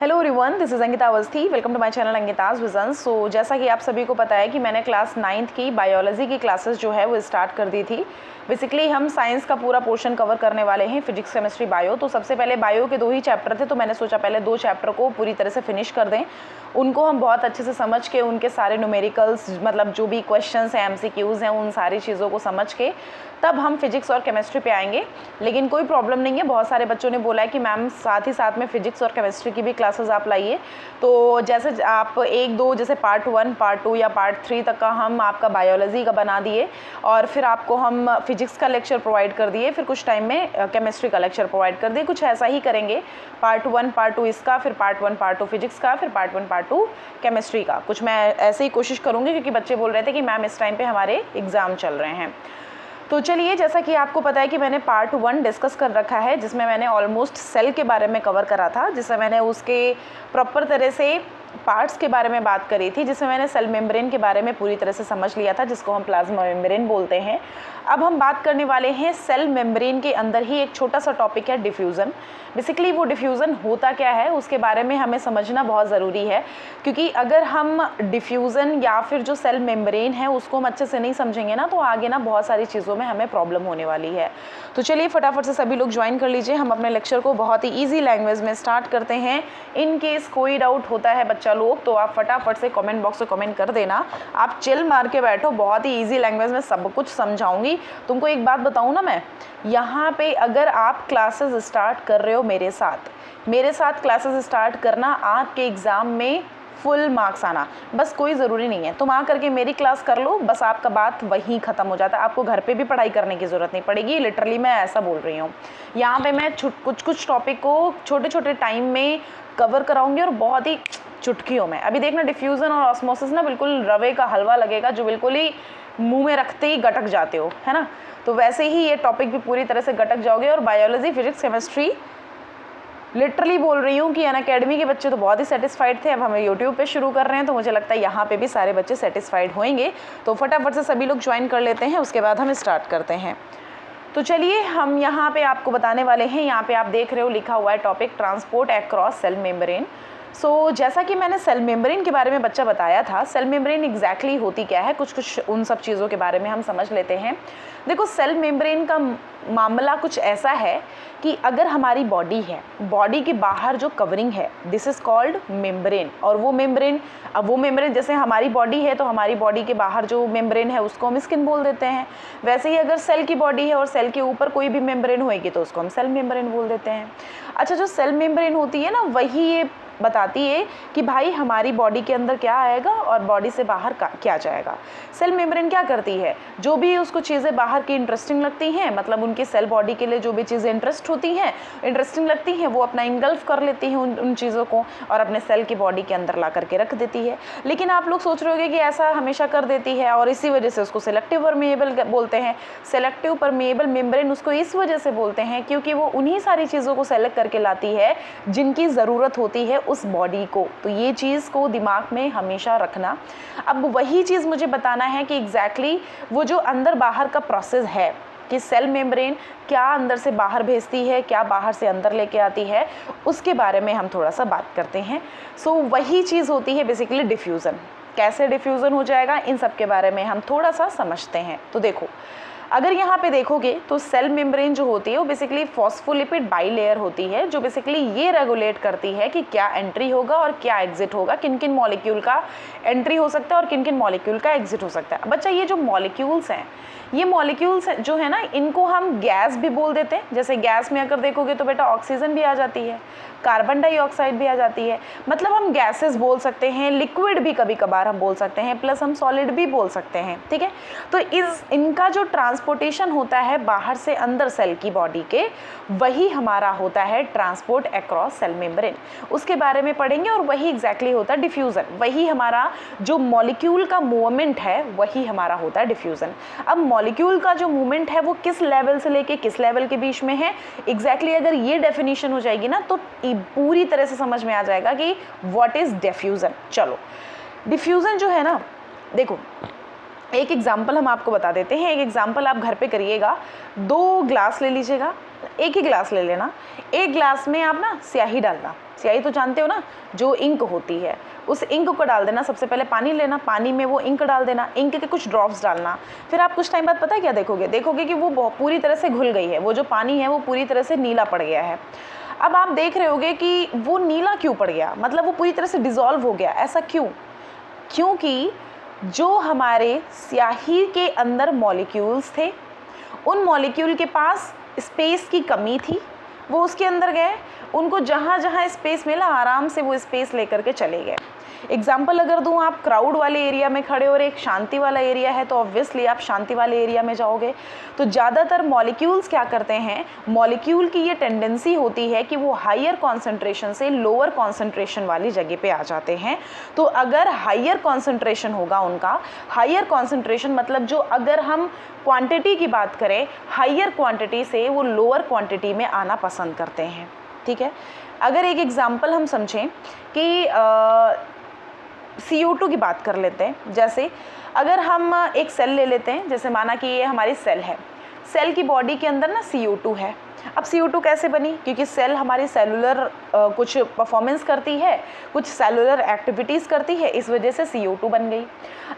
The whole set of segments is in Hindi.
Hello everyone, this is Ankita Awasthi. Welcome to my channel Ankita's visions. So जैसा कि आप सभी को पता है कि मैंने क्लास 9th की बायोलॉजी की क्लासेस जो है वो स्टार्ट कर दी थी। बेसिकली हम साइंस का पूरा पोर्शन कवर करने वाले हैं, फिजिक्स केमिस्ट्री बायो। तो सबसे पहले बायो के 2 ही चैप्टर थे, तो मैंने सोचा पहले 2 चैप्टर को पूरी तरह से फिनिश कर दें, उनको हम बहुत अच्छे से समझ के उनके सारे न्यूमेरिकल्स मतलब जो भी क्वेश्चंस हैं, एमसीक्यूज़ हैं, उन सारी चीज़ों को समझ के तब हम फिजिक्स और केमिस्ट्री पे आएंगे। लेकिन कोई प्रॉब्लम नहीं है, बहुत सारे बच्चों ने बोला है कि मैम साथ ही साथ में फिजिक्स और केमिस्ट्री की भी क्लासेस आप लाइए। तो जैसे आप 1-2 जैसे पार्ट 1, पार्ट 2 या पार्ट 3 तक का हम आपका बायोलॉजी का बना दिए और फिर आपको हम फिजिक्स का लेक्चर प्रोवाइड कर दिए, फिर कुछ टाइम में केमिस्ट्री का लेक्चर प्रोवाइड कर दिए। कुछ ऐसा ही करेंगे, पार्ट 1 पार्ट 2 इसका, फिर पार्ट 1 पार्ट 2 फिजिक्स का, फिर पार्ट 1 पार्ट 2 केमिस्ट्री का। कुछ मैं ऐसे ही कोशिश करूँगी क्योंकि बच्चे बोल रहे थे कि मैम इस टाइम पे हमारे एग्ज़ाम चल रहे हैं। तो चलिए, जैसा कि आपको पता है कि मैंने पार्ट 1 डिस्कस कर रखा है, जिसमें मैंने ऑलमोस्ट सेल के बारे में कवर करा था, जिसमें मैंने उसके प्रॉपर तरह से पार्ट्स के बारे में बात करी थी, जिसमें मैंने सेल मेम्ब्रेन के बारे में पूरी तरह से समझ लिया था, जिसको हम प्लाज्मा मेम्ब्रेन बोलते हैं। अब हम बात करने वाले हैं सेल मेम्ब्रेन के अंदर ही एक छोटा सा टॉपिक है डिफ्यूज़न। बेसिकली वो डिफ्यूज़न होता क्या है उसके बारे में हमें समझना बहुत ज़रूरी है, क्योंकि अगर हम डिफ्यूज़न या फिर जो सेल मेम्ब्रेन है उसको हम अच्छे से नहीं समझेंगे ना, तो आगे ना बहुत सारी चीज़ों में हमें प्रॉब्लम होने वाली है। तो चलिए फटाफट से सभी लोग ज्वाइन कर लीजिए, हम अपने लेक्चर को बहुत ही ईजी लैंग्वेज में स्टार्ट करते हैं। इन केस कोई डाउट होता है बच्चा लोग, तो आप फटाफट से कमेंट बॉक्स में कमेंट कर देना। आप चिल मार के बैठो, बहुत ही ईजी लैंग्वेज में सब कुछ समझाऊंगी। तुमको एक बात बताऊँ ना, मैं यहाँ पे अगर आप क्लासेस स्टार्ट कर रहे हो मेरे साथ क्लासेस स्टार्ट करना, आपके एग्ज़ाम में फुल मार्क्स आना, बस कोई ज़रूरी नहीं है। तुम आ करके मेरी क्लास कर लो, बस आपका बात वहीं ख़त्म हो जाता है। आपको घर पे भी पढ़ाई करने की ज़रूरत नहीं पड़ेगी। लिटरली मैं ऐसा बोल रही हूँ। यहाँ पे मैं कुछ टॉपिक को छोटे छोटे टाइम में कवर कराऊंगी और बहुत ही चुटकियों में। अभी देखना, डिफ्यूज़न और ऑस्मोसिस ना बिल्कुल रवे का हलवा लगेगा, जो बिल्कुल ही मुंह में रखते ही गटक जाते हो, है ना। तो वैसे ही ये टॉपिक भी पूरी तरह से गटक जाओगे। और बायोलॉजी, फिजिक्स, केमिस्ट्री लिटरली बोल रही हूँ कि अनअकैडमी के बच्चे तो बहुत ही सेटिस्फाइड थे। अब हमें यूट्यूब पे शुरू कर रहे हैं, तो मुझे लगता है यहाँ पे भी सारे बच्चे सेटिस्फाइड होंगे। तो फटाफट से सभी लोग ज्वाइन कर लेते हैं, उसके बाद हम स्टार्ट करते हैं। तो चलिए, हम यहाँ पे आपको बताने वाले हैं, यहाँ पे आप देख रहे हो लिखा हुआ है topic transport across cell membrane. So जैसा कि मैंने सेल मेम्ब्रेन के बारे में बच्चा बताया था, सेल मेम्ब्रेन एग्जैक्टली होती क्या है, कुछ उन सब चीज़ों के बारे में हम समझ लेते हैं। देखो, सेल मेम्ब्रेन का मामला कुछ ऐसा है कि अगर हमारी बॉडी है, बॉडी के बाहर जो कवरिंग है, दिस इज़ कॉल्ड मेम्ब्रेन। और वो मेम्ब्रेन जैसे हमारी बॉडी है, तो हमारी बॉडी के बाहर जो मेम्ब्रेन है उसको हम स्किन बोल देते हैं। वैसे ही अगर सेल की बॉडी है और सेल के ऊपर कोई भी मेम्ब्रेन होएगी तो उसको हम सेल मेम्ब्रेन बोल देते हैं। अच्छा, जो सेल मेम्ब्रेन होती है ना, वही ये बताती है कि भाई हमारी बॉडी के अंदर क्या आएगा और बॉडी से बाहर क्या जाएगा। सेल मेम्ब्रेन क्या करती है, जो भी उसको चीज़ें बाहर की इंटरेस्टिंग लगती हैं, मतलब उनकी सेल बॉडी के लिए जो भी चीज़ें इंटरेस्टिंग लगती हैं, वो अपना इंगल्फ कर लेती हैं उन चीज़ों को और अपने सेल की बॉडी के अंदर ला करके रख देती है। लेकिन आप लोग सोच रहे होंगे कि ऐसा हमेशा कर देती है और इसी वजह से उसको सेलेक्टिव परमेएबल बोलते हैं। सेलेक्टिव परमेएबल मेम्ब्रेन उसको इस वजह से बोलते हैं क्योंकि वो उन्हीं सारी चीज़ों को सेलेक्ट करके लाती है जिनकी ज़रूरत होती है उस बॉडी को। तो ये चीज़ को दिमाग में हमेशा रखना। अब वही चीज़ मुझे बताना है कि एग्जैक्टली वो जो अंदर बाहर का प्रोसेस है कि सेल मेम्ब्रेन क्या अंदर से बाहर भेजती है, क्या बाहर से अंदर लेके आती है, उसके बारे में हम थोड़ा सा बात करते हैं। सो वही चीज़ होती है बेसिकली डिफ्यूज़न। कैसे डिफ्यूज़न हो जाएगा, इन सब के बारे में हम थोड़ा सा समझते हैं। तो देखो, अगर यहाँ पे देखोगे तो सेल मेम्ब्रेन जो होती है वो बेसिकली फॉस्फोलिपिड बाइलेयर होती है, जो बेसिकली ये रेगुलेट करती है कि क्या एंट्री होगा और क्या एग्जिट होगा, किन किन मॉलिक्यूल का एंट्री हो सकता है और किन किन मॉलिक्यूल का एग्जिट हो सकता है। बच्चा, ये जो मॉलिक्यूल्स हैं, ये मॉलिक्यूल्स जो है ना, इनको हम गैस भी बोल देते हैं। जैसे गैस में अगर देखोगे तो बेटा ऑक्सीजन भी आ जाती है, कार्बन डाइऑक्साइड भी आ जाती है, मतलब हम गैसेस बोल सकते हैं, लिक्विड भी कभी कभार हम बोल सकते हैं, प्लस हम सॉलिड भी बोल सकते हैं, ठीक है। तो इनका जो ट्रांसपोर्टेशन होता है बाहर से अंदर सेल की बॉडी के, वही हमारा होता है ट्रांसपोर्ट अक्रॉस सेल मेम्ब्रेन। उसके बारे में पढ़ेंगे और वही एग्जैक्टली होता है डिफ्यूज़न। वही हमारा जो मॉलिक्यूल का मूवमेंट है वही हमारा होता है डिफ्यूज़न। अब मॉलिक्यूल का जो मूवमेंट है वो किस लेवल से लेके किस लेवल के बीच में है, एग्जैक्टली अगर ये डेफिनेशन हो जाएगी ना तो पूरी तरह से समझ में आ जाएगा कि व्हाट इज़ डिफ्यूज़न। चलो, डिफ्यूज़न जो है ना, देखो एक एग्जाम्पल हम आपको बता देते हैं। एक एग्जाम्पल आप घर पे करिएगा। 2 ग्लास ले लीजिएगा, एक ही ग्लास ले लेना। एक ग्लास में आप ना स्याही डालना, स्याही तो जानते हो ना, जो इंक होती है, उस इंक को डाल देना। सबसे पहले पानी लेना, पानी में वो इंक डाल देना, इंक के कुछ ड्रॉप्स डालना। फिर आप कुछ टाइम बाद पता है क्या देखोगे, देखोगे कि वो पूरी तरह से घुल गई है, वो जो पानी है वो पूरी तरह से नीला पड़ गया है। अब आप देख रहे होगे कि वो नीला क्यों पड़ गया, मतलब वो पूरी तरह से डिज़ोल्व हो गया। ऐसा क्यों? क्योंकि जो हमारे स्याही के अंदर मॉलिक्यूल्स थे, उन मॉलिक्यूल के पास स्पेस की कमी थी, वो उसके अंदर गए, उनको जहाँ जहाँ स्पेस मिला आराम से वो स्पेस लेकर के चले गए। एग्जाम्पल अगर दूँ, आप क्राउड वाले एरिया में खड़े और एक शांति वाला एरिया है तो ऑब्वियसली आप शांति वाले एरिया में जाओगे। तो ज़्यादातर मॉलिक्यूल्स क्या करते हैं, मॉलिक्यूल की ये टेंडेंसी होती है कि वो हायर कॉन्सेंट्रेशन से लोअर कॉन्सेंट्रेशन वाली जगह पे आ जाते हैं। तो अगर हायर कॉन्सेंट्रेशन होगा उनका, हायर कॉन्सेंट्रेशन मतलब जो अगर हम क्वांटिटी की बात करें, हायर क्वांटिटी से वो लोअर क्वांटिटी में आना पसंद करते हैं। ठीक है, अगर एक एग्जाम्पल हम समझें कि CO2 की बात कर लेते हैं। जैसे अगर हम एक सेल ले लेते हैं, जैसे माना कि ये हमारी सेल है, सेल की बॉडी के अंदर ना CO2 है। अब CO2 कैसे बनी, क्योंकि सेल हमारी सेलुलर कुछ परफॉर्मेंस करती है, कुछ सेलुलर एक्टिविटीज़ करती है, इस वजह से CO2 बन गई।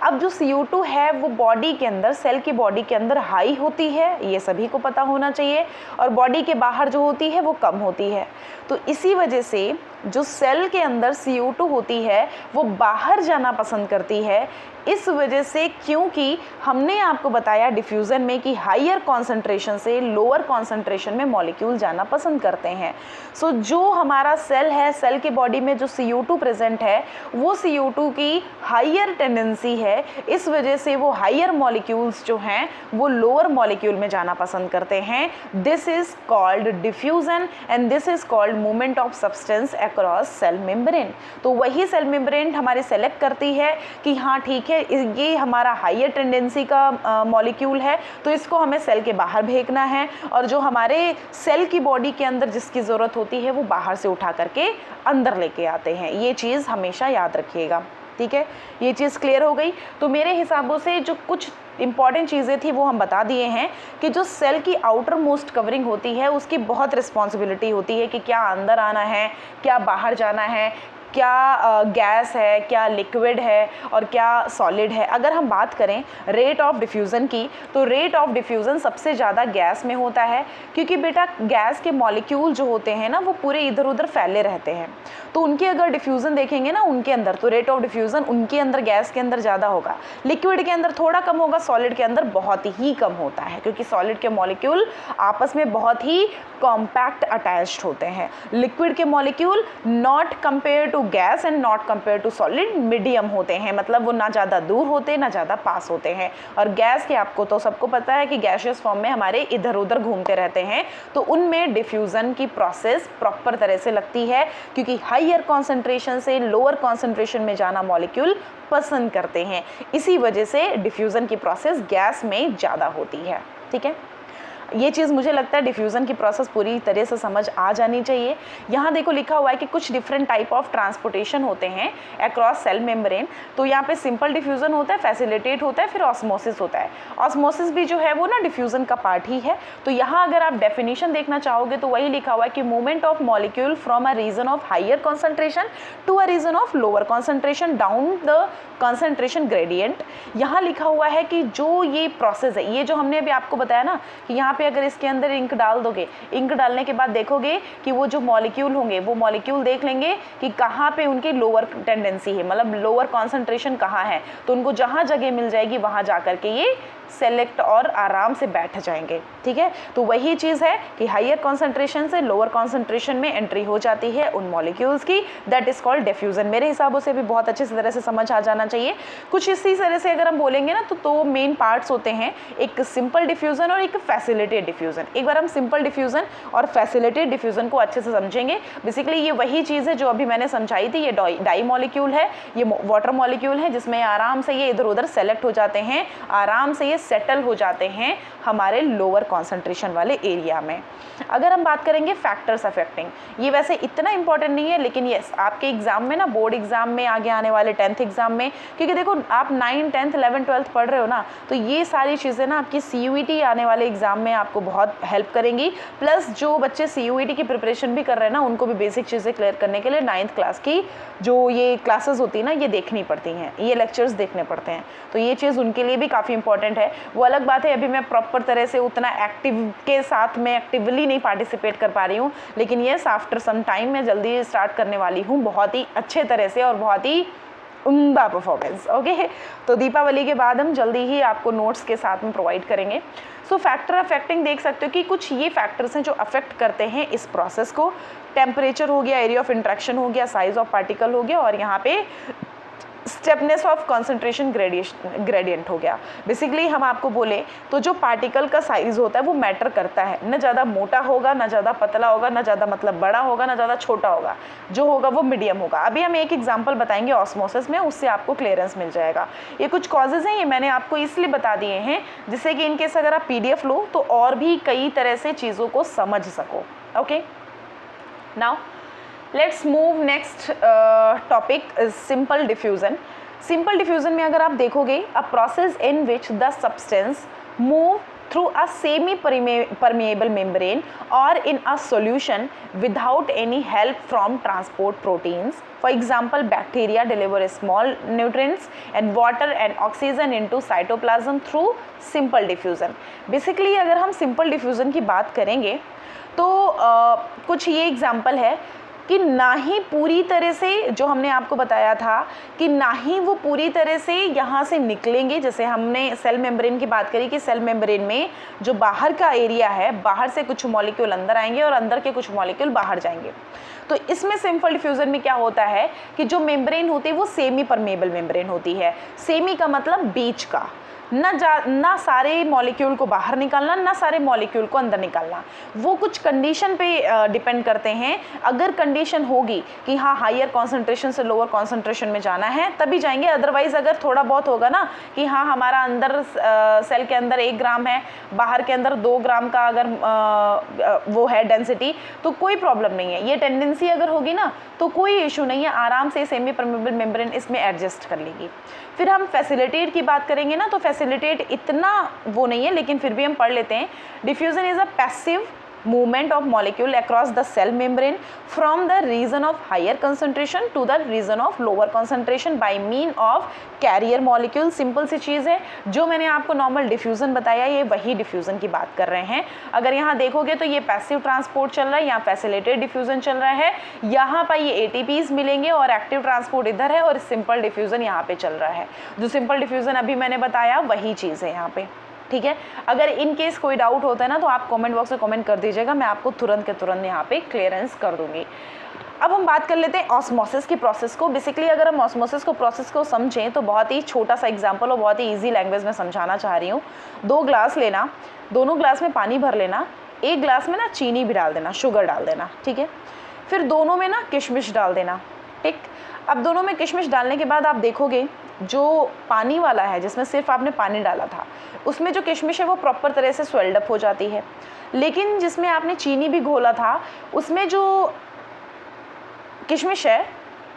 अब जो CO2 है वो बॉडी के अंदर, सेल की बॉडी के अंदर हाई होती है, ये सभी को पता होना चाहिए, और बॉडी के बाहर जो होती है वो कम होती है। तो इसी वजह से जो सेल के अंदर CO2 होती है वो बाहर जाना पसंद करती है। इस वजह से, क्योंकि हमने आपको बताया डिफ्यूज़न में कि हायर कॉन्सेंट्रेशन से लोअर कॉन्सेंट्रेशन में मॉलिक्यूल जाना पसंद करते हैं। सो जो हमारा सेल है, सेल की बॉडी में जो CO2 प्रेजेंट है वो CO2 की हायर टेंडेंसी है, इस वजह से वो हायर मॉलिक्यूल्स जो हैं वो लोअर मॉलिक्यूल में जाना पसंद करते हैं। This is called diffusion and this is called movement of substance across cell membrane. तो वही सेल मेम्ब्रेन हमारे सेलेक्ट करती है कि हाँ ठीक है, ये हमारा हायर टेंडेंसी का मॉलिक्यूल है तो इसको हमें सेल के बाहर फेंकना है, और जो हमारे सेल की बॉडी के अंदर जिसकी ज़रूरत होती है वो बाहर से उठा करके अंदर लेके आते हैं। ये चीज़ हमेशा याद रखिएगा। ठीक है, ये चीज़ क्लियर हो गई। तो मेरे हिसाबों से जो कुछ इंपॉर्टेंट चीज़ें थी वो हम बता दिए हैं कि जो सेल की आउटर मोस्ट कवरिंग होती है उसकी बहुत रिस्पॉन्सिबिलिटी होती है कि क्या अंदर आना है, क्या बाहर जाना है, क्या गैस है, क्या लिक्विड है और क्या सॉलिड है। अगर हम बात करें रेट ऑफ डिफ्यूज़न की, तो रेट ऑफ डिफ्यूज़न सबसे ज़्यादा गैस में होता है, क्योंकि बेटा गैस के मॉलिक्यूल जो होते हैं ना वो पूरे इधर उधर फैले रहते हैं। तो उनके अगर डिफ्यूज़न देखेंगे ना उनके अंदर, तो रेट ऑफ डिफ्यूज़न उनके अंदर गैस के अंदर ज़्यादा होगा, लिक्विड के अंदर थोड़ा कम होगा, सॉलिड के अंदर बहुत ही कम होता है, क्योंकि सॉलिड के मॉलिक्यूल आपस में बहुत ही कॉम्पैक्ट अटैच्ड होते हैं। लिक्विड के molecule not compare to gas and not compare to solid medium होते हैं, मतलब वो ना ज़्यादा दूर होते ना ज़्यादा पास होते हैं। और गैस के आपको तो सबको पता है कि गैसियस फॉर्म में हमारे इधर उधर घूमते रहते हैं, तो उनमें डिफ्यूज़न की प्रोसेस प्रॉपर तरह से लगती है, क्योंकि हायर कॉन्सेंट्रेशन से लोअर कॉन्सेंट्रेशन में जाना मॉलिक्यूल पसंद करते हैं। इसी वजह से डिफ्यूज़न की प्रोसेस गैस में ज़्यादा होती है। ठीक है, ये चीज़ मुझे लगता है डिफ्यूज़न की प्रोसेस पूरी तरह से समझ आ जानी चाहिए। यहाँ देखो लिखा हुआ है कि कुछ डिफरेंट टाइप ऑफ ट्रांसपोर्टेशन होते हैं अक्रॉस सेल मेम्ब्रेन। तो यहाँ पे सिंपल डिफ्यूज़न होता है, फैसिलिटेट होता है, फिर ऑस्मोसिस होता है। ऑस्मोसिस भी जो है वो ना डिफ्यूज़न का पार्ट ही है। तो यहाँ अगर आप डेफिनेशन देखना चाहोगे तो वही लिखा हुआ है कि movement of molecule from a region of higher concentration to a region of lower concentration down the concentration gradient. यहाँ लिखा हुआ है कि जो ये प्रोसेस है, ये जो हमने अभी आपको बताया ना कि यहाँ पे अगर इसके अंदर इंक डाल दोगे, इंक डालने के बाद देखोगे कि वो जो मॉलिक्यूल होंगे वो मॉलिक्यूल देख लेंगे कि कहाँ पे उनकी लोअर टेंडेंसी है, मतलब लोअर कॉन्सेंट्रेशन कहाँ है, तो उनको जहाँ जगह मिल जाएगी वहाँ जा करके ये सेलेक्ट और आराम से बैठ जाएंगे। ठीक है, तो वही चीज़ है कि हायर कॉन्सेंट्रेशन से लोअर कॉन्सेंट्रेशन में एंट्री हो जाती है उन मॉलिक्यूल्स की, दैट इज कॉल्ड डिफ्यूजन। मेरे हिसाबों से भी बहुत अच्छी तरह से समझ आ जाना चाहिए। कुछ इसी तरह से अगर हम बोलेंगे ना तो मेन पार्ट्स होते हैं, एक सिंपल डिफ्यूजन और एक फैसिलिटी फैसिलिटेटेड डिफ्यूज़न। एक बार हम सिंपल डिफ्यूज़न और फैसिलिटेटेड डिफ्यूज़न को अच्छे से समझेंगे। बेसिकली ये वही चीज़ है जो अभी मैंने समझाई थी। ये डाई मॉलिक्यूल है, ये वाटर मॉलिक्यूल है, जिसमें आराम से ये इधर उधर सेलेक्ट हो जाते हैं, आराम से ये सेटल हो जाते हैं हमारे लोअर कॉन्सेंट्रेशन वाले एरिया में। अगर हम बात करेंगे फैक्टर्स अफेक्टिंग, ये वैसे इतना इंपॉर्टेंट नहीं है, लेकिन ये आपके एग्जाम में ना, बोर्ड एग्जाम में, आगे आने वाले 10th एग्जाम में, क्योंकि देखो आप 9, 10th, 11th, 12th पढ़ रहे हो ना, तो ये सारी चीज़ें ना आपकी CUET आने वाले एग्जाम में आपको बहुत हेल्प करेंगी। प्लस जो बच्चे CUET की प्रिपरेशन भी कर रहे हैं ना, उनको भी बेसिक चीज़ें क्लियर करने के लिए 9th क्लास की जो ये क्लासेस होती है ना, ये देखनी पड़ती हैं, ये लेक्चर्स देखने पड़ते हैं, तो ये चीज़ उनके लिए भी काफ़ी इंपॉर्टेंट है। वो अलग बात है, अभी मैं प्रॉपर तरह से उतना एक्टिव के साथ में एक्टिवली नहीं पार्टिसिपेट कर पा रही हूँ, लेकिन येस आफ्टर सम टाइम मैं जल्दी स्टार्ट करने वाली हूँ, बहुत ही अच्छे तरह से और बहुत ही उम्दा परफॉर्मेंस। ओके, तो दीपावली के बाद हम जल्दी ही आपको नोट्स के साथ में प्रोवाइड करेंगे। सो फैक्टर अफेक्टिंग देख सकते हो कि कुछ ये फैक्टर्स हैं जो अफेक्ट करते हैं इस प्रोसेस को। टेम्परेचर हो गया, एरिया ऑफ इंट्रैक्शन हो गया, साइज ऑफ पार्टिकल हो गया, और यहाँ पे स्टेपनेस ऑफ कॉन्सेंट्रेशन ग्रेडियंट हो गया। बेसिकली हम आपको बोले तो जो पार्टिकल का साइज होता है वो मैटर करता है, न ज़्यादा मोटा होगा, न ज़्यादा पतला होगा, न ज़्यादा मतलब बड़ा होगा, न ज़्यादा छोटा होगा, जो होगा वो मीडियम होगा। अभी हम एक एग्जांपल बताएंगे ऑस्मोसिस में, उससे आपको क्लियरेंस मिल जाएगा। ये कुछ कॉजेज़ हैं, ये मैंने आपको इसलिए बता दिए हैं जिससे कि इनकेस अगर आप PDF लो तो और भी कई तरह से चीज़ों को समझ सको। Okay, now let's move next topic is simple diffusion. Simple diffusion में अगर आप देखोगे, a process in which the substance move through a semi-permeable membrane or in a solution without any help from transport proteins. For example, bacteria deliver small nutrients and water and oxygen into cytoplasm through simple diffusion. Basically अगर हम simple diffusion की बात करेंगे तो कुछ ये एग्जाम्पल है कि ना ही पूरी तरह से, जो हमने आपको बताया था कि ना ही वो पूरी तरह से यहाँ से निकलेंगे। जैसे हमने सेल मेम्ब्रेन की बात करी कि सेल मेम्ब्रेन में जो बाहर का एरिया है, बाहर से कुछ मॉलिक्यूल अंदर आएंगे और अंदर के कुछ मॉलिक्यूल बाहर जाएंगे। तो इसमें सिंपल डिफ्यूज़न में क्या होता है कि जो मेम्ब्रेन होती है वो सेमी परमेबल मेम्ब्रेन होती है। सेमी का मतलब बीच का, ना सारे मॉलिक्यूल को बाहर निकालना, ना सारे मॉलिक्यूल को अंदर निकालना। वो कुछ कंडीशन पे डिपेंड करते हैं। अगर कंडीशन होगी कि हाँ हायर कॉन्सेंट्रेशन से लोअर कॉन्सेंट्रेशन में जाना है तभी जाएंगे, अदरवाइज़ अगर थोड़ा बहुत होगा ना कि हाँ हमारा अंदर सेल के अंदर 1 ग्राम है, बाहर के अंदर 2 ग्राम का अगर वो है डेंसिटी, तो कोई प्रॉब्लम नहीं है। ये टेंडेंसी अगर होगी ना तो कोई इशू नहीं है, आराम से सेमी परमेबल मेम्ब्रेन इसमें एडजस्ट कर लेगी। फिर हम फैसिलिटेट की बात करेंगे ना, तो फैसिलिटेट इतना वो नहीं है, लेकिन फिर भी हम पढ़ लेते हैं। Diffusion is a passive movement of molecule across the cell membrane from the region of higher concentration to the region of lower concentration by mean of carrier molecule। Simple सी चीज़ है, जो मैंने आपको नॉर्मल डिफ्यूज़न बताया ये वही डिफ्यूज़न की बात कर रहे हैं। अगर यहाँ देखोगे तो ये पैसिव ट्रांसपोर्ट चल रहा है, यहाँ फैसिलिटेटेड डिफ्यूज़न चल रहा है, यहाँ पर ये ATPs मिलेंगे और एक्टिव ट्रांसपोर्ट इधर है और सिंपल डिफ्यूज़न यहाँ पे चल रहा है। जो सिंपल डिफ्यूज़न अभी मैंने बताया वही चीज़ है यहाँ पे, ठीक है। अगर इन केस कोई डाउट होता है ना तो आप कमेंट बॉक्स में कमेंट कर दीजिएगा, मैं आपको तुरंत के तुरंत यहाँ पे क्लियरेंस कर दूंगी। अब हम बात कर लेते हैं ऑस्मोसिस की प्रोसेस को। बेसिकली अगर हम ऑस्मोसिस को प्रोसेस को समझें तो बहुत ही छोटा सा एग्जांपल और बहुत ही इजी लैंग्वेज में समझाना चाह रही हूँ। 2 ग्लास लेना, दोनों ग्लास में पानी भर लेना, एक ग्लास में ना चीनी भी डाल देना, शुगर डाल देना, ठीक है। फिर दोनों में ना किशमिश डाल देना, ठीक। अब दोनों में किशमिश डालने के बाद आप देखोगे जो पानी वाला है जिसमें सिर्फ आपने पानी डाला था उसमें जो किशमिश है वो प्रॉपर तरह से स्वेल्ड अप हो जाती है, लेकिन जिसमें आपने चीनी भी घोला था उसमें जो किशमिश है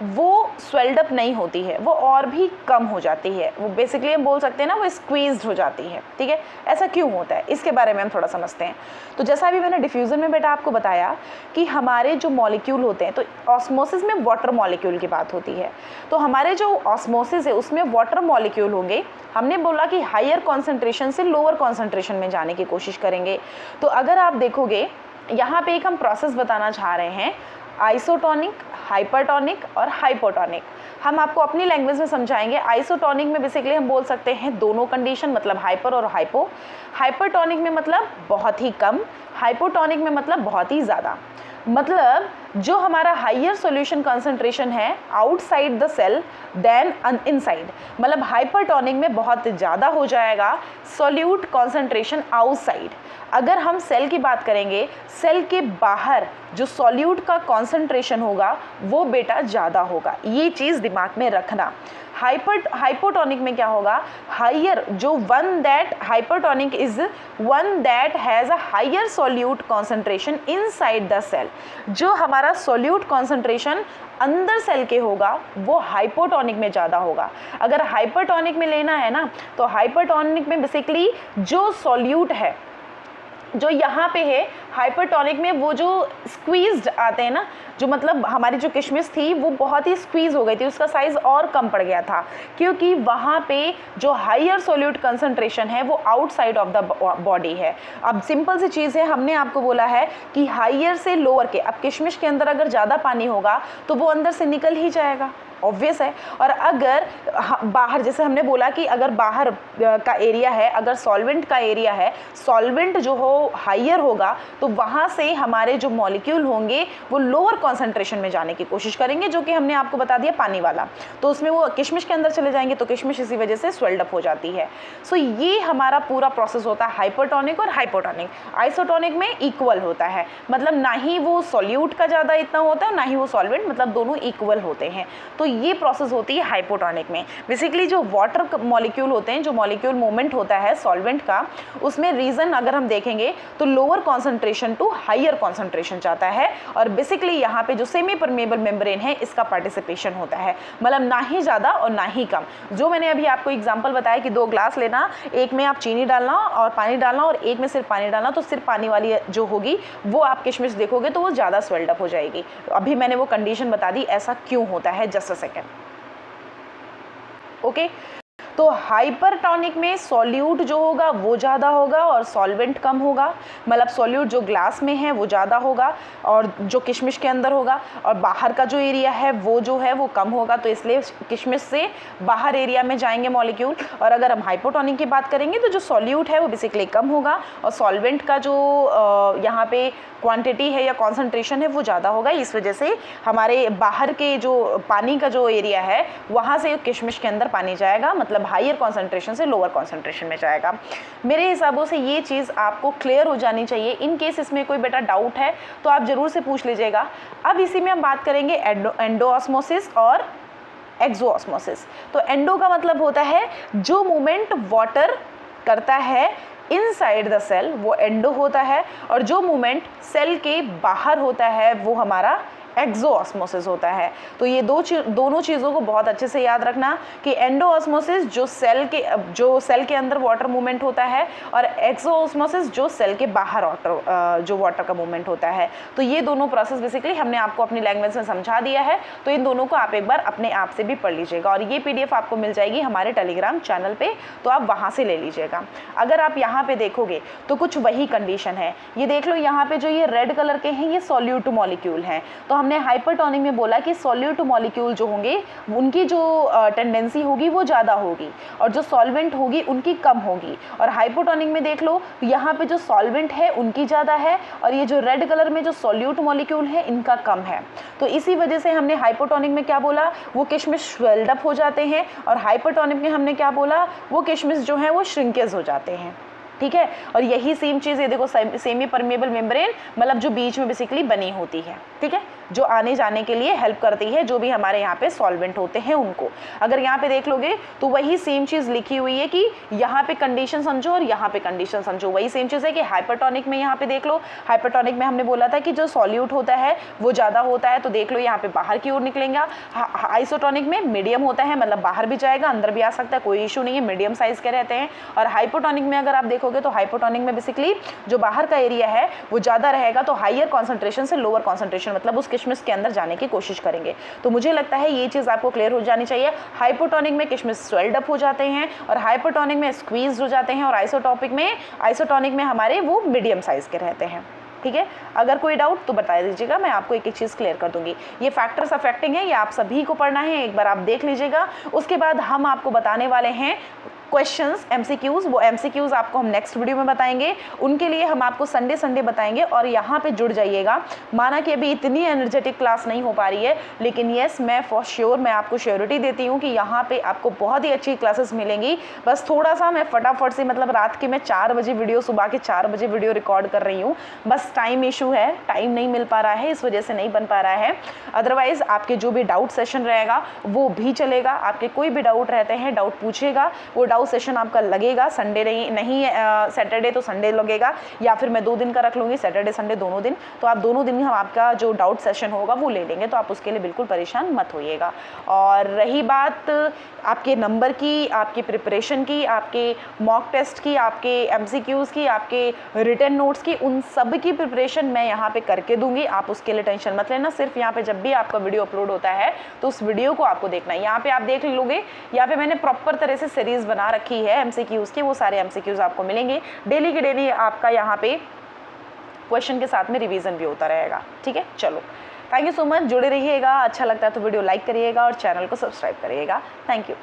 वो स्वेल्ड अप नहीं होती है, वो और भी कम हो जाती है। वो बेसिकली हम बोल सकते हैं ना वो स्क्वीज्ड हो जाती है, ठीक है। ऐसा क्यों होता है इसके बारे में हम थोड़ा समझते हैं। तो जैसा अभी मैंने डिफ्यूज़न में बेटा आपको बताया कि हमारे जो मॉलिक्यूल होते हैं, तो ऑस्मोसिस में वाटर मॉलिक्यूल की बात होती है, तो हमारे जो ऑस्मोसिस है उसमें वाटर मॉलिक्यूल होंगे। हमने बोला कि हायर कॉन्सेंट्रेशन से लोअर कॉन्सेंट्रेशन में जाने की कोशिश करेंगे। तो अगर आप देखोगे यहाँ पे एक हम प्रोसेस बताना चाह रहे हैं, आइसोटोनिक, हाइपरटोनिक और हाइपोटोनिक। हम आपको अपनी लैंग्वेज में समझाएंगे। आइसोटोनिक में बेसिकली हम बोल सकते हैं दोनों कंडीशन, मतलब हाइपर और हाइपो। हाइपरटोनिक में मतलब बहुत ही कम, हाइपोटोनिक में मतलब बहुत ही ज़्यादा। मतलब जो हमारा हाइयर सॉल्यूशन कंसंट्रेशन है outside the cell then inside, मतलब हाइपरटोनिक में बहुत ज़्यादा हो जाएगा सॉल्यूट कंसंट्रेशन आउटसाइड। अगर हम सेल की बात करेंगे, सेल के बाहर जो सॉल्यूट का कंसंट्रेशन होगा वो बेटा ज़्यादा होगा। ये चीज़ दिमाग में रखना। हाइपोटोनिक में क्या होगा, हाइयर जो one that hypotonic is one that has a higher solute concentration inside the cell. जो हमारा सॉल्यूट कंसंट्रेशन अंदर सेल के होगा वो हाइपोटोनिक में ज़्यादा होगा। अगर हाइपरटोनिक में लेना है ना, तो हाइपरटोनिक में बेसिकली जो सॉल्यूट है जो यहाँ पे है हाइपरटोनिक में, वो जो स्क्वीज्ड आते हैं ना, जो मतलब हमारी जो किशमिश थी वो बहुत ही स्क्वीज हो गई थी, उसका साइज़ और कम पड़ गया था, क्योंकि वहाँ पे जो हाइयर सॉल्यूट कंसंट्रेशन है वो आउटसाइड ऑफ द बॉडी है। अब सिंपल सी चीज़ है, हमने आपको बोला है कि हाइयर से लोअर के, अब किशमिश के अंदर अगर ज़्यादा पानी होगा तो वो अंदर से निकल ही जाएगा, ऑब्वियस है। और अगर बाहर, जैसे हमने बोला कि अगर बाहर का एरिया है, अगर सॉल्वेंट का एरिया है, सॉल्वेंट जो हो हाइयर होगा तो वहाँ से हमारे जो मॉलिक्यूल होंगे वो लोअर कॉन्सेंट्रेशन में जाने की कोशिश करेंगे, जो कि हमने आपको बता दिया पानी वाला, तो उसमें वो किशमिश के अंदर चले जाएंगे, तो किशमिश इसी वजह से स्वेल्ड अप हो जाती है। सो ये हमारा पूरा प्रोसेस होता है हाइपरटोनिक और हाइपोटोनिक। आइसोटोनिक में इक्वल होता है, मतलब ना ही वो सॉल्यूट का ज़्यादा इतना होता है ना ही वो सॉल्वेंट, मतलब दोनों इक्वल होते हैं। तो ये प्रोसेस होती है हाइपोटोनिक में। बेसिकली जो वाटर मॉलिक्यूल होते हैं, जो मॉलिक्यूल मूवमेंट होता है सॉल्वेंट का, उसमें रीज़न अगर हम देखेंगे तो lower concentration to higher concentration जाता है, और बेसिकली यहाँ पे जो सेमी परमेबल मेम्ब्रेन है इसका पार्टिसिपेशन होता है, मतलब ना ही ज़्यादा और ना ही कम। जो मैंने अभी आपको एग्जाम्पल बताया कि 2 ग्लास लेना, एक में आप चीनी डालना और पानी डालना और एक में सिर्फ पानी डालना, तो सिर्फ पानी वाली जो होगी वो आप किशमिश देखोगे तो वो ज़्यादा स्वेल्ड अप हो जाएगी। अभी मैंने वो कंडीशन बता दी ऐसा क्यों होता है, जस्ट अ सेकेंड। ओके, तो हाइपरटोनिक में सॉल्यूट जो होगा वो ज़्यादा होगा और सॉल्वेंट कम होगा, मतलब सॉल्यूट जो ग्लास में है वो ज़्यादा होगा और जो किशमिश के अंदर होगा, और बाहर का जो एरिया है वो जो है वो कम होगा, तो इसलिए किशमिश से बाहर एरिया में जाएंगे मॉलिक्यूल। और अगर हम हाइपोटोनिक की बात करेंगे तो जो सॉल्यूट है वो बेसिकली कम होगा और सॉल्वेंट का जो यहाँ पे क्वांटिटी है या कॉन्सेंट्रेशन है वो ज़्यादा होगा। इस वजह से हमारे बाहर के जो पानी का जो एरिया है वहाँ से किशमिश के अंदर पानी जाएगा, मतलब हाइयर कॉन्सेंट्रेशन से लोअर कॉन्सेंट्रेशन में जाएगा। मेरे हिसाबों से ये चीज़ आपको क्लियर हो जानी चाहिए। इन केस इसमें कोई बेटा डाउट है तो आप ज़रूर से पूछ लीजिएगा। अब इसी में हम बात करेंगे एंडोऑस्मोसिस और एक्सोऑस्मोसिस। तो एंडो का मतलब होता है जो मूवमेंट वाटर करता है इनसाइड द सेल, वो एंडो होता है, और जो मूवमेंट सेल के बाहर होता है वो हमारा एक्सोऑस्मोसिस होता है। तो ये दोनों चीज़ों को बहुत अच्छे से याद रखना कि एंडोऑस्मोसिस जो सेल के अंदर वाटर मूवमेंट होता है, और एक्सोऑस्मोसिस जो सेल के बाहर जो वाटर का मूवमेंट होता है। तो ये दोनों प्रोसेस बेसिकली हमने आपको अपनी लैंग्वेज में समझा दिया है, तो इन दोनों को आप एक बार अपने आप से भी पढ़ लीजिएगा, और ये PDF आपको मिल जाएगी हमारे टेलीग्राम चैनल पे, तो आप वहाँ से ले लीजिएगा। अगर आप यहाँ पे देखोगे तो कुछ वही कंडीशन है। ये देख लो, यहाँ पे जो ये रेड कलर के हैं ये सॉल्यूट मॉलिक्यूल हैं। तो हमने हाइपरटोनिक में बोला कि सॉल्यूट मॉलिक्यूल जो होंगे उनकी जो टेंडेंसी होगी वो ज़्यादा होगी और जो सॉल्वेंट होगी उनकी कम होगी। और हाइपोटोनिक में देख लो, यहाँ पे जो सॉल्वेंट है उनकी ज़्यादा है और ये जो रेड कलर में जो सॉल्यूट मॉलिक्यूल है इनका कम है। तो इसी वजह से हमने हाइपोटोनिक में क्या बोला, वो किशमिश स्वेल्ड अप हो जाते हैं, और हाइपरटोनिक में हमने क्या बोला, वो किशमिश जो है वो श्रिंकेज हो जाते हैं। ठीक है, और यही सेम चीज़ ये देखो, सेमी परमेबल मेम्ब्रेन मतलब जो बीच में बेसिकली बनी होती है, ठीक है, जो आने जाने के लिए हेल्प करती है जो भी हमारे यहाँ पे सॉल्वेंट होते हैं उनको। अगर यहाँ पे देख लोगे तो वही सेम चीज़ लिखी हुई है कि यहाँ पे कंडीशन समझो और यहाँ पे कंडीशन समझो, वही सेम चीज़ है कि हाइपरटोनिक में यहाँ पे देख लो, हाइपरटोनिक में हमने बोला था कि जो सॉल्यूट होता है वो ज़्यादा होता है, तो देख लो यहाँ पे बाहर की ओर निकलेगा। आइसोटोनिक में मीडियम होता है, मतलब बाहर भी जाएगा अंदर भी आ सकता है, कोई इशू नहीं है, मीडियम साइज़ के रहते हैं। और हाइपोटोनिक में अगर आप देखोगे तो हाइपोटोनिक में बेसिकली जो बाहर का एरिया है वो ज़्यादा रहेगा, तो हाइयर कॉन्सेंट्रेशन से लोअर कॉन्सेंट्रेशन, मतलब उस किशमिश के अंदर जाने की कोशिश करेंगे। तो मुझे लगता है ये चीज़ आपको क्लियर हो जानी चाहिए। हाइपोटोनिक में किशमिश स्वेल्ड अप हो जाते हैं और हाइपोटोनिक में स्क्वीज हो जाते हैं, और आइसोटोनिक में हमारे वो मीडियम साइज़ के रहते हैं। ठीक है, अगर कोई डाउट तो बता दीजिएगा, मैं आपको एक एक चीज़ क्लियर कर दूंगी। ये फैक्टर्स अफेक्टिंग है, ये आप सभी को पढ़ना है, एक बार आप देख लीजिएगा। उसके बाद हम आपको बताने वाले हैं क्वेश्चंस MCQs, वो MCQs आपको हम नेक्स्ट वीडियो में बताएंगे। उनके लिए हम आपको संडे बताएंगे और यहाँ पे जुड़ जाइएगा। माना कि अभी इतनी एनर्जेटिक क्लास नहीं हो पा रही है, लेकिन यस, मैं फॉर श्योर मैं आपको श्योरिटी देती हूँ कि यहाँ पे आपको बहुत ही अच्छी क्लासेस मिलेंगी। बस थोड़ा सा मैं फटाफट से, मतलब रात के मैं 4 बजे वीडियो, सुबह के 4 बजे वीडियो रिकॉर्ड कर रही हूँ। बस टाइम इशू है, टाइम नहीं मिल पा रहा है, इस वजह से नहीं बन पा रहा है। अदरवाइज आपके जो भी डाउट सेशन रहेगा वो भी चलेगा। आपके कोई भी डाउट रहते हैं, डाउट पूछिएगा, वो डाउट सेशन आपका लगेगा। संडे नहीं सैटरडे तो संडे लगेगा, या फिर मैं 2 दिन का रख लूँगी, सैटरडे संडे दोनों दिन। तो आप दोनों दिन हम आपका जो डाउट सेशन होगा वो ले लेंगे, तो आप उसके लिए बिल्कुल परेशान मत होइएगा। और रही बात आपके नंबर की, आपकी प्रिपरेशन की, आपके मॉक टेस्ट की, आपके MCQs की, आपके रिटन नोट्स की, उन सब की प्रिपरेशन मैं यहाँ पे करके दूंगी। आप उसके लिए टेंशन मत लेना। सिर्फ यहाँ पे जब भी आपका वीडियो अपलोड होता है तो उस वीडियो को आपको देखना है। यहाँ पे आप देख लोगे, यहाँ पे मैंने प्रॉपर तरह से सीरीज बना रखी है MCQs की, वो सारे MCQs आपको मिलेंगे। डेली के डेली आपका यहाँ पे क्वेश्चन के साथ में रिवीजन भी होता रहेगा। ठीक है, चलो, थैंक यू सो मच, जुड़े रहिएगा। अच्छा लगता है तो वीडियो लाइक करिएगा और चैनल को सब्सक्राइब करिएगा। Thank you.